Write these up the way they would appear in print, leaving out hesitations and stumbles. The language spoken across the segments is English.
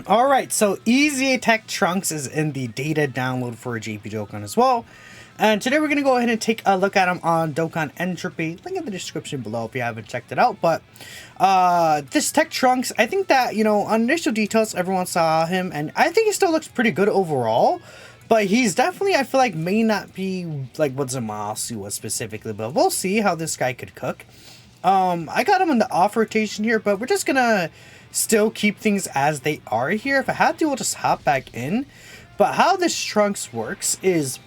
Alright, so Easy Attack Trunks is in the data download for JP Dokkan as well. And today we're going to go ahead and take a look at him on Dokkan Entropy. Link in the description below if you haven't checked it out. But this Tech Trunks, I think that, you know, on initial details, everyone saw him. And I think he still looks pretty good overall. But he's definitely, I feel like, may not be like what Zamasu was specifically. But we'll see how this guy could cook. I got him in the off rotation here, but we're just going to still keep things as they are here. If I had to, we'll just hop back in. But how this Trunks works is,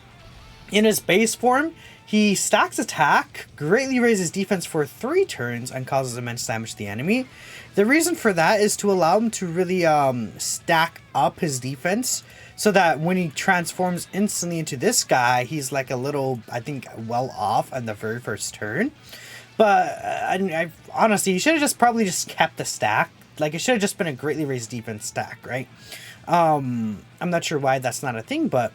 in his base form, he stacks attack, greatly raises defense for 3 turns, and causes immense damage to the enemy. The reason for that is to allow him to really stack up his defense, so that when he transforms instantly into this guy, he's like a little, I think, well off on the very first turn. But I honestly, he should have just probably just kept the stack. Like, it should have just been a greatly raised defense stack, right? I'm not sure why that's not a thing, but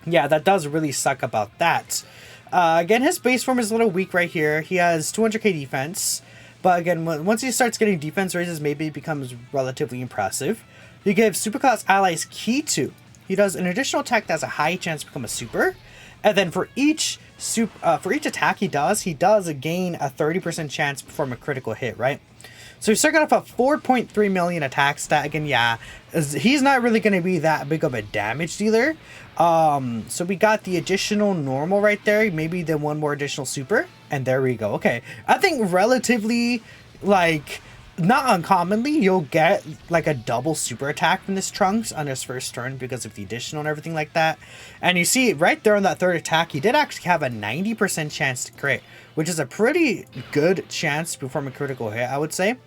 yeah, that does really suck about that. Again, his base form is a little weak right here. He has 200k defense, but again, once he starts getting defense raises, maybe it becomes relatively impressive. You give superclass allies Ki to. He does an additional attack that has a high chance to become a super, and then for each attack he does gain a 30% chance to perform a critical hit, right? So he's starting off a 4.3 million attack stat. Again, yeah, he's not really going to be that big of a damage dealer. So we got the additional normal right there. Maybe then one more additional super. And there we go. Okay. I think relatively, like, not uncommonly, you'll get like a double super attack from this Trunks on his first turn because of the additional and everything like that. And you see right there on that third attack, he did actually have a 90% chance to crit, which is a pretty good chance to perform a critical hit, I would say.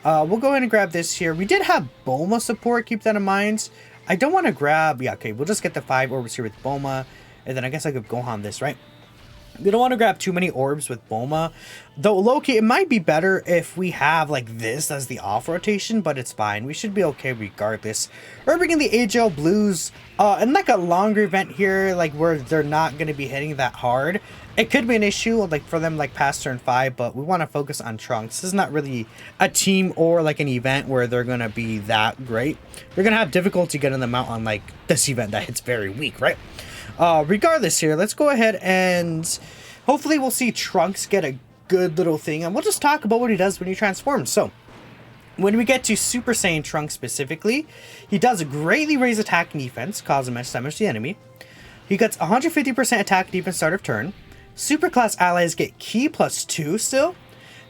We'll go ahead and grab this here. We did have Boma support, keep that in mind. I don't want to grab, yeah, okay, we'll just get the 5 orbs here with Boma, and then I guess I could Gohan this, right? We don't want to grab too many orbs with Boma. Though, low-key, it might be better if we have, like, this as the off rotation, but it's fine. We should be okay regardless. We're bringing the AGL Blues, and, like, a longer event here, like, where they're not going to be hitting that hard. It could be an issue, like, for them, like, past turn 5, but we want to focus on Trunks. This is not really a team or, like, an event where they're going to be that great. They're going to have difficulty getting them out on, like, this event that hits very weak, right? Regardless here, let's go ahead and hopefully we'll see Trunks get a good little thing, and we'll just talk about what he does when he transforms. So, when we get to Super Saiyan Trunks specifically, he does greatly raise attack and defense, cause immense damage to the enemy. He gets 150% attack and defense start of turn. Superclass allies get Ki +2 still.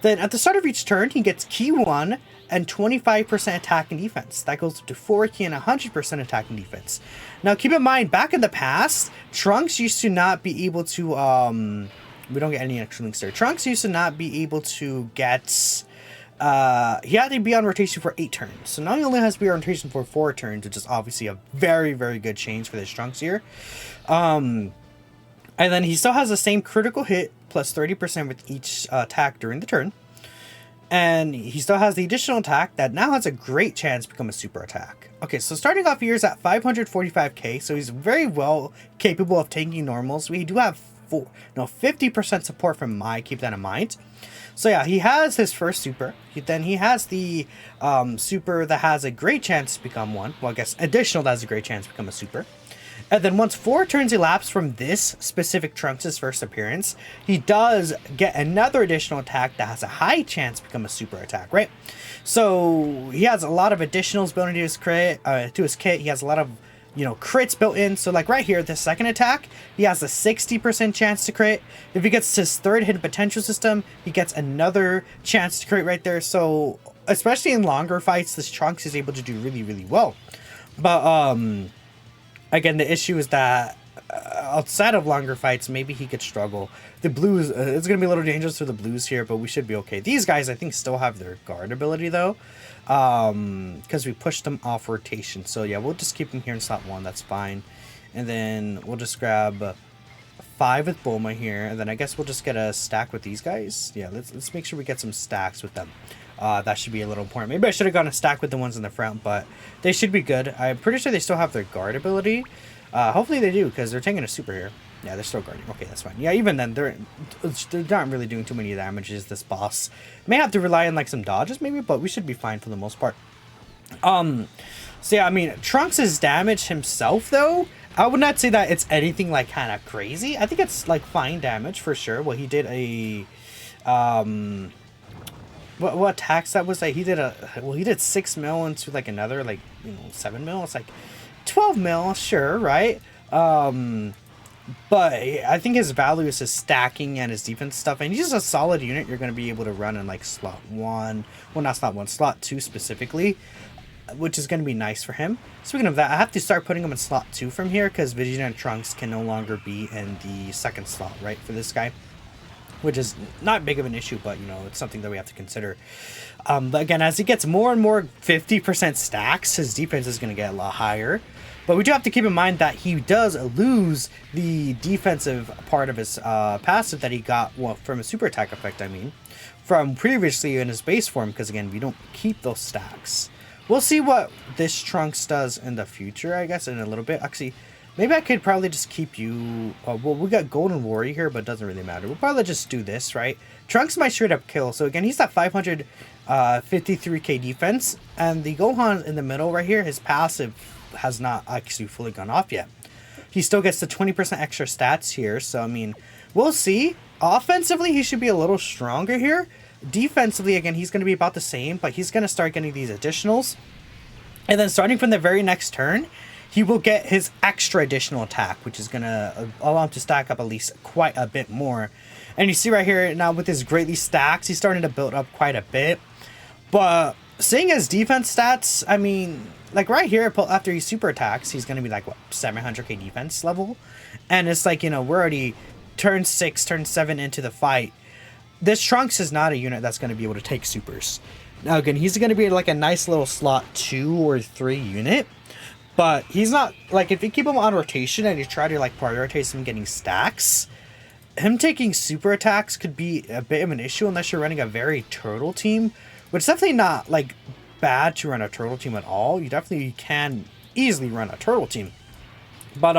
Then at the start of each turn, he gets Ki 1 and 25% attack and defense. That goes up to 4 Ki and 100% attack and defense. Now keep in mind, back in the past, Trunks used to not be able to, we don't get any extra links there. Trunks used to not be able to get, he had to be on rotation for 8 turns. So now he only has to be on rotation for 4 turns, which is obviously a very, very good change for this Trunks here. And then he still has the same critical hit plus 30% with each attack during the turn. And he still has the additional attack that now has a great chance to become a super attack. Okay, so starting off here is at 545k, so he's very well capable of taking normals. We do have 50% support from Mai, keep that in mind. So yeah, he has his first super. Then he has the super that has a great chance to become one. Well, I guess additional that has a great chance to become a super. And then once 4 turns elapse from this specific Trunks' first appearance, he does get another additional attack that has a high chance to become a super attack, right? So he has a lot of additionals built into his kit. He has a lot of, you know, crits built in. So like right here, the second attack, he has a 60% chance to crit. If he gets his third hidden potential system, he gets another chance to crit right there. So especially in longer fights, this Trunks is able to do really, really well. But again, the issue is that outside of longer fights, maybe he could struggle. The Blues, it's going to be a little dangerous for the Blues here, but we should be okay. These guys, I think, still have their guard ability, though, because we pushed them off rotation. So, yeah, we'll just keep them here in slot 1. That's fine. And then we'll just grab 5 with Bulma here, and then I guess we'll just get a stack with these guys. Yeah, let's make sure we get some stacks with them. That should be a little important. Maybe I should have gone a stack with the ones in the front, but they should be good. I'm pretty sure they still have their guard ability. Hopefully they do, because they're taking a super here. Yeah, they're still guarding. Okay, that's fine. Yeah, even then, they're not really doing too many damages. This boss may have to rely on like some dodges, maybe, but we should be fine for the most part. So yeah, I mean, Trunks' damage himself, though, I would not say that it's anything like kind of crazy. I think it's like fine damage for sure. Well, he did a, what attacks that was like? He did he did 6 mil into like another like 7 mil. It's like 12 mil, sure, right? But I think his value is his stacking and his defense stuff, and he's just a solid unit you're going to be able to run in like slot 1, well not slot 1, slot 2 specifically, which is going to be nice for him. Speaking of that, I have to start putting him in slot 2 from here, because Vegeta and Trunks can no longer be in the second slot, right, for this guy. Which is not big of an issue, but, it's something that we have to consider. But again, as he gets more and more 50% stacks, his defense is going to get a lot higher. But we do have to keep in mind that he does lose the defensive part of his passive that he got, well, from a super attack effect, I mean, from previously in his base form, because again, we don't keep those stacks. We'll see what this Trunks does in the future, I guess, in a little bit. Actually, maybe I could probably just keep you... well, we got Golden Warrior here, but it doesn't really matter. We'll probably just do this, right? Trunks might straight up kill. So again, he's at 553k defense. And the Gohan in the middle right here, his passive has not actually fully gone off yet. He still gets the 20% extra stats here. So, I mean, we'll see. Offensively, he should be a little stronger here. Defensively, again, he's going to be about the same. But he's going to start getting these additionals. And then starting from the very next turn, he will get his extra additional attack, which is going to allow him to stack up at least quite a bit more. And you see right here, now with his greatly stacks, he's starting to build up quite a bit. But seeing his defense stats, I mean, like right here, after he super attacks, he's going to be like, what, 700k defense level? And it's like, we're already turn 6, turn 7 into the fight. This Trunks is not a unit that's going to be able to take supers. Now, again, he's going to be like a nice little slot 2 or 3 unit. But he's not, like, if you keep him on rotation and you try to, like, prioritize him getting stacks, him taking super attacks could be a bit of an issue unless you're running a very turtle team, which is definitely not, like, bad to run a turtle team at all. You definitely can easily run a turtle team. But,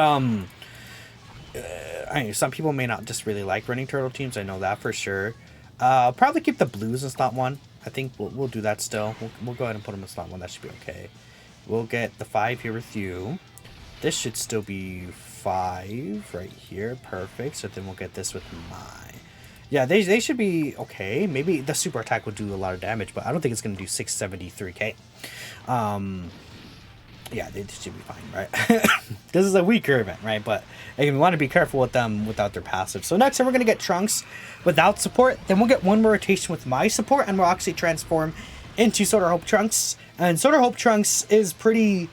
some people may not just really like running turtle teams. I know that for sure. I'll probably keep the blues in slot 1. I think we'll do that still. We'll go ahead and put them in slot 1. That should be okay. We'll get the 5 here with you. This should still be 5 right here. Perfect. So then we'll get this with my... Yeah, they should be okay. Maybe the super attack would do a lot of damage, but I don't think it's going to do 673k. Yeah, they should be fine, right? This is a weaker event, right? But again, we want to be careful with them without their passive. So next time we're going to get Trunks without support. Then we'll get one more rotation with my support, and we'll actually transform into Solar Hope Trunks. And Solar Hope Trunks is pretty...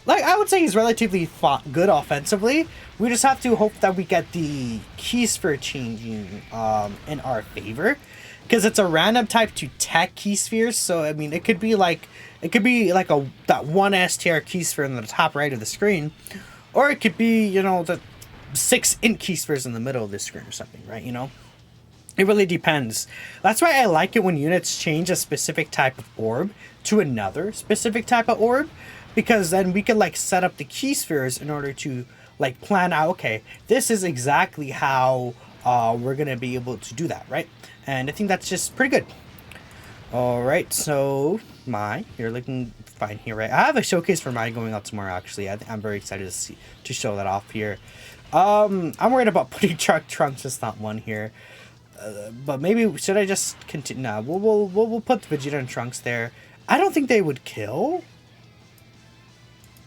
like, I would say he's relatively good offensively. We just have to hope that we get the key sphere changing in our favor. Because it's a random type to tech key spheres. So, I mean, it could be like that 1 S tier key sphere in the top right of the screen. Or it could be, the 6 int key spheres in the middle of the screen or something, right? It really depends. That's why I like it when units change a specific type of orb to another specific type of orb. Because then we can, like, set up the key spheres in order to, like, plan out, okay, this is exactly how we're going to be able to do that, right? And I think that's just pretty good. Alright, so you're looking fine here, right? I have a showcase for Mai going out tomorrow, actually. I'm very excited to show that off here. I'm worried about putting Trunks as not one here. But maybe, should I just continue? No, we'll put Vegeta and Trunks there. I don't think they would kill.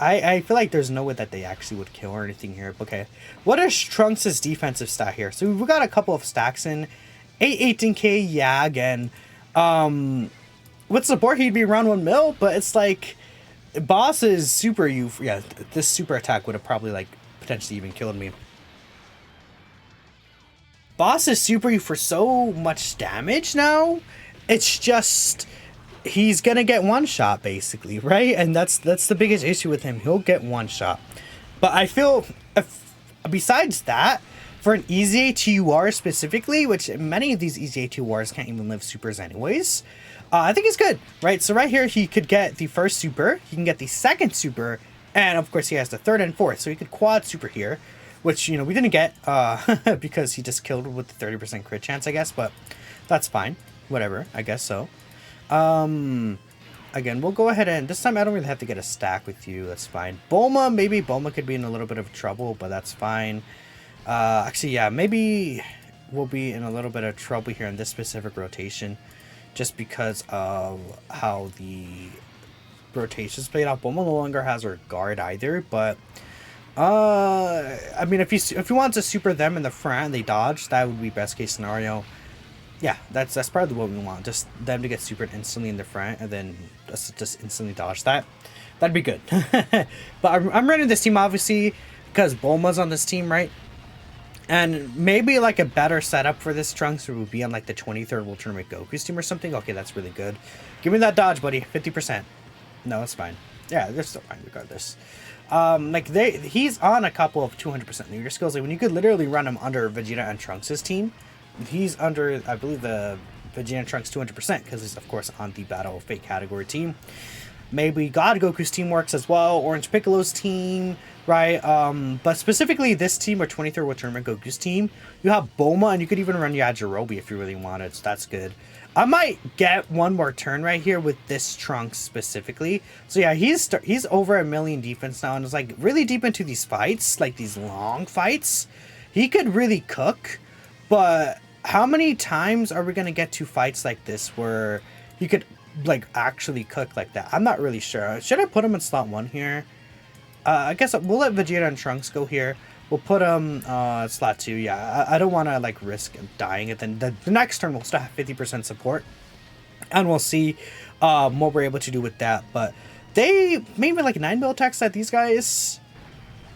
I feel like there's no way that they actually would kill or anything here. Okay, what is Trunks' defensive stat here? So we've got a couple of stacks in. 18k, yeah, again. With support, he'd be around 1 mil, but it's like, Boss is super yeah, this super attack would have probably, like, potentially even killed me. Boss is super for so much damage now. It's just... he's gonna get one shot basically, right? And that's the biggest issue with him. He'll get one shot. But I feel besides that, for an easy ATUR specifically, which many of these easy ATURs can't even live supers anyways, I think it's good, right? So right here he could get the first super, he can get the second super, and of course he has the third and fourth, so he could quad super here, which we didn't get because he just killed with the 30% crit chance, I guess, but that's fine, whatever, I guess so. again, we'll go ahead and this time I don't really have to get a stack with you. That's fine. Bulma, maybe Bulma could be in a little bit of trouble, but that's fine. Actually, yeah, maybe we'll be in a little bit of trouble here in this specific rotation, just because of how the rotations played out. Bulma no longer has her guard either, but I mean, if you want to super them in the front and they dodge, that would be best case scenario. Yeah, that's probably what we want. Just them to get supered instantly in the front and then just instantly dodge that. That'd be good. But I'm running this team obviously because Bulma's on this team, right? And maybe like a better setup for this Trunks would be on like the 23rd World Tournament Goku's team or something. Okay, that's really good. Give me that dodge, buddy. 50%. No, it's fine. Yeah, they're still fine regardless. Like he's on a couple of 200% leader skills. Like when you could literally run him under Vegeta and Trunks' team. He's under, I believe, the Vegeta and Trunks 200% because he's, of course, on the Battle of Fate category team. Maybe God Goku's team works as well, Orange Piccolo's team, right? But specifically this team, or 23rd World Tournament Goku's team, you have Bulma, and you could even run Yajirobe if you really wanted, so that's good. I might get one more turn right here with this Trunks specifically. So yeah, he's over 1 million defense now, and it's like really deep into these fights, like these long fights. He could really cook, but how many times are we going to get to fights like this where you could like actually cook like that? I'm not really sure. Should I put him in slot 1 here? I guess we'll let Vegeta and Trunks go here. We'll put him slot 2. Yeah, I don't want to like risk dying it. Then the next turn we'll still have 50% support. And we'll see what we're able to do with that. But they maybe like 9 mil attacks at these guys.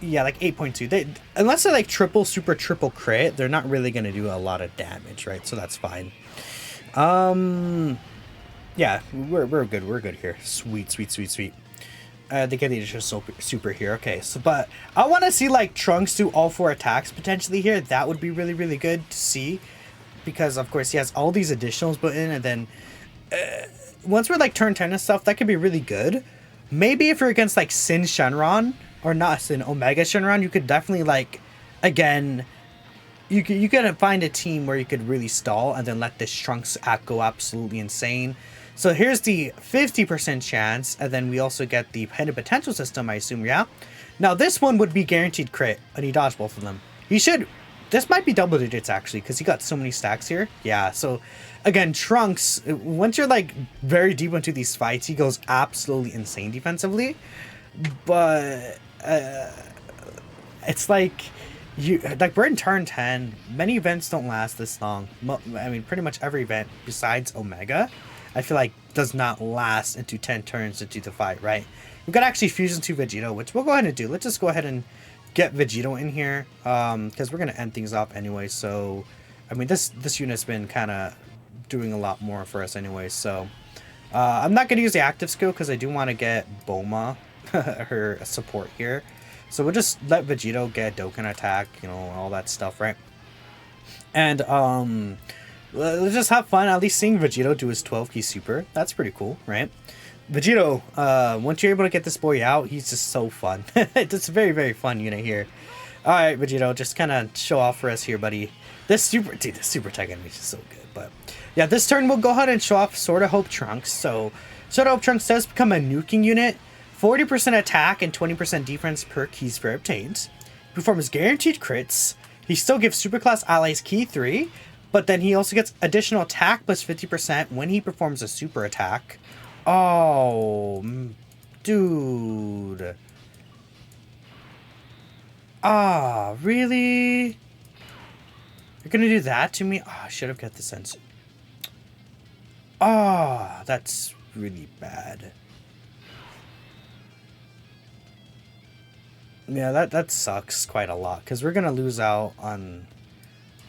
Yeah, like 8.2. They, unless they're like triple, super, triple crit, they're not really going to do a lot of damage, right? So that's fine. Yeah, we're good. We're good here. Sweet, sweet, sweet, sweet. They get the additional super here. Okay, so but I want to see like Trunks do all 4 attacks potentially here. That would be really, really good to see, because of course he has all these additionals put in, and then once we're like turn 10 and stuff, that could be really good. Maybe if you're against like Sin Shenron, or not Sin, Omega Shenron, you could definitely like, again, you gotta find a team where you could really stall and then let this Trunks act go absolutely insane. So here's the 50% chance, and then we also get the hidden potential system, I assume, yeah? Now this one would be guaranteed crit, and he dodged both of them. He should, this might be double digits actually, because he got so many stacks here. Yeah, so again, Trunks, once you're like very deep into these fights, he goes absolutely insane defensively. But it's like, we're in turn 10. Many events don't last this long. I mean, pretty much every event besides Omega, I feel like does not last into 10 turns into the fight, right? We've got actually fusion to Vegito, which we'll go ahead and do. Let's just go ahead and get Vegito in here, because we're going to end things off anyway. So, I mean, this unit's been kind of doing a lot more for us anyway. So, I'm not going to use the active skill because I do want to get Bulma, her support here. So we'll just let Vegito get Dokkan attack, you know, all that stuff, right? And, let's just have fun, at least seeing Vegito do his 12-key super. That's pretty cool, right? Vegito, once you're able to get this boy out, he's just so fun. It's a very, very fun unit here. Alright, Vegito, just kind of show off for us here, buddy. This super tech enemy is so good, but yeah, this turn we'll go ahead and show off Sword of Hope Trunks. So, Sword of Hope Trunks does become a nuking unit. 40% attack and 20% defense per key sphere obtained. He performs guaranteed crits. He still gives superclass allies key 3, but then he also gets additional attack plus 50% when he performs a super attack. Oh, dude. Ah, really? You're gonna do that to me? Oh, I should have got the sense. Ah, oh, that's really bad. Yeah, that sucks quite a lot, because we're gonna lose out on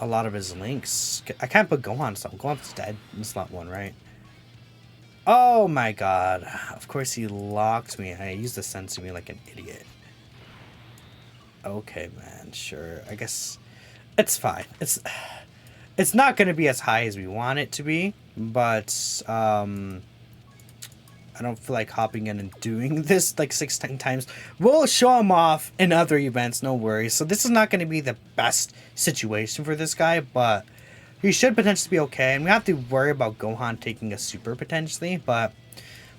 a lot of his links. I can't put Gohan, so Gohan's dead in slot 1, right? Oh my god. Of course he locked me. I used the sense of me like an idiot. Okay, man, sure. I guess it's fine. It's not gonna be as high as we want it to be, but I don't feel like hopping in and doing this like 16 times. We'll show him off in other events, no worries. So this is not going to be the best situation for this guy, but he should potentially be okay. And we have to worry about Gohan taking a super potentially, but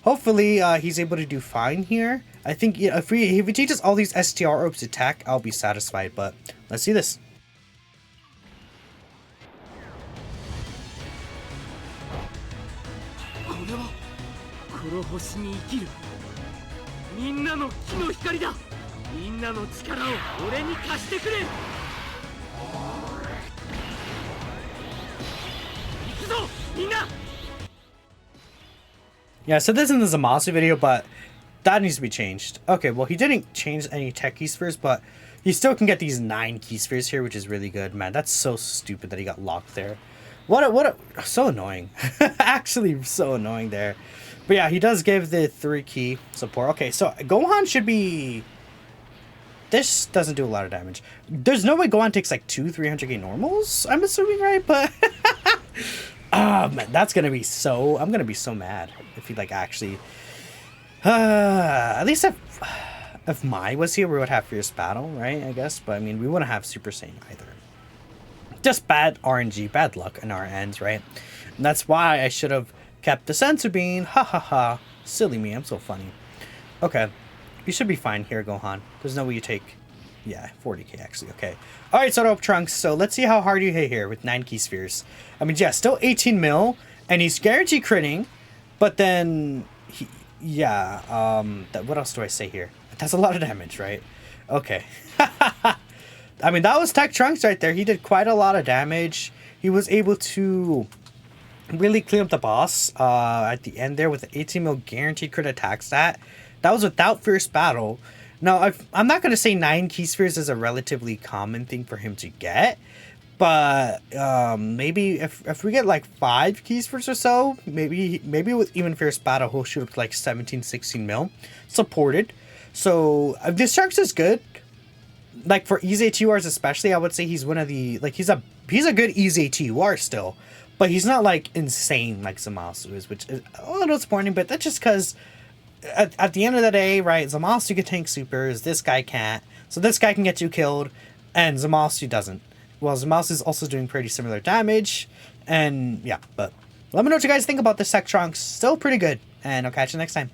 hopefully he's able to do fine here. I think if he teaches all these STR orbs attack, I'll be satisfied. But let's see this. 黒星に生きるみんなの木の光だみんなの力を俺に貸してくれ行くぞみんな Yeah, so this isn't the Zamasu video, but that needs to be changed. Okay, well, he didn't change any tech key spheres, but he still can get these 9 key spheres here, which is really good. Man, that's so stupid that he got locked there. So annoying. Actually, so annoying there. But yeah, he does give the 3 key support. Okay, so Gohan should be... This doesn't do a lot of damage. There's no way Gohan takes like 2 300k normals, I'm assuming, right? But... oh, man, that's gonna be so... I'm gonna be so mad if he like actually... at least if Mai was here, we would have Fierce Battle, right? I guess. But I mean, we wouldn't have Super Saiyan either. Just bad RNG, bad luck in our ends, right? And that's why I should have kept the Senzu Bean. Ha ha ha. Silly me, I'm so funny. Okay. You should be fine here, Gohan. There's no way you take... Yeah, 40k actually. Okay. Alright, Soda Trunks. So let's see how hard you hit here with 9 key spheres. I mean, yeah, still 18 mil. And he's guaranteed critting. But then... what else do I say here? That's a lot of damage, right? Okay. I mean, that was Tech Trunks right there. He did quite a lot of damage. He was able to really clean up the boss at the end there with the 18 mil guaranteed crit attack stat. That was without Fierce Battle. Now, I'm not going to say 9 key spheres is a relatively common thing for him to get. But maybe if we get like 5 key spheres or so, maybe with even Fierce Battle, he'll shoot up to like 17, 16 mil supported. So this Trunks is good. Like for Easy TURs especially, I would say he's one of the he's a good Easy TUR still, but he's not like insane like Zamasu is, which is a little disappointing. But that's just because at the end of the day, right? Zamasu can tank supers, this guy can't. So this guy can get you killed, and Zamasu doesn't. Well, Zamasu is also doing pretty similar damage, and yeah. But let me know what you guys think about this Tech Trunks. Still pretty good, and I'll catch you next time.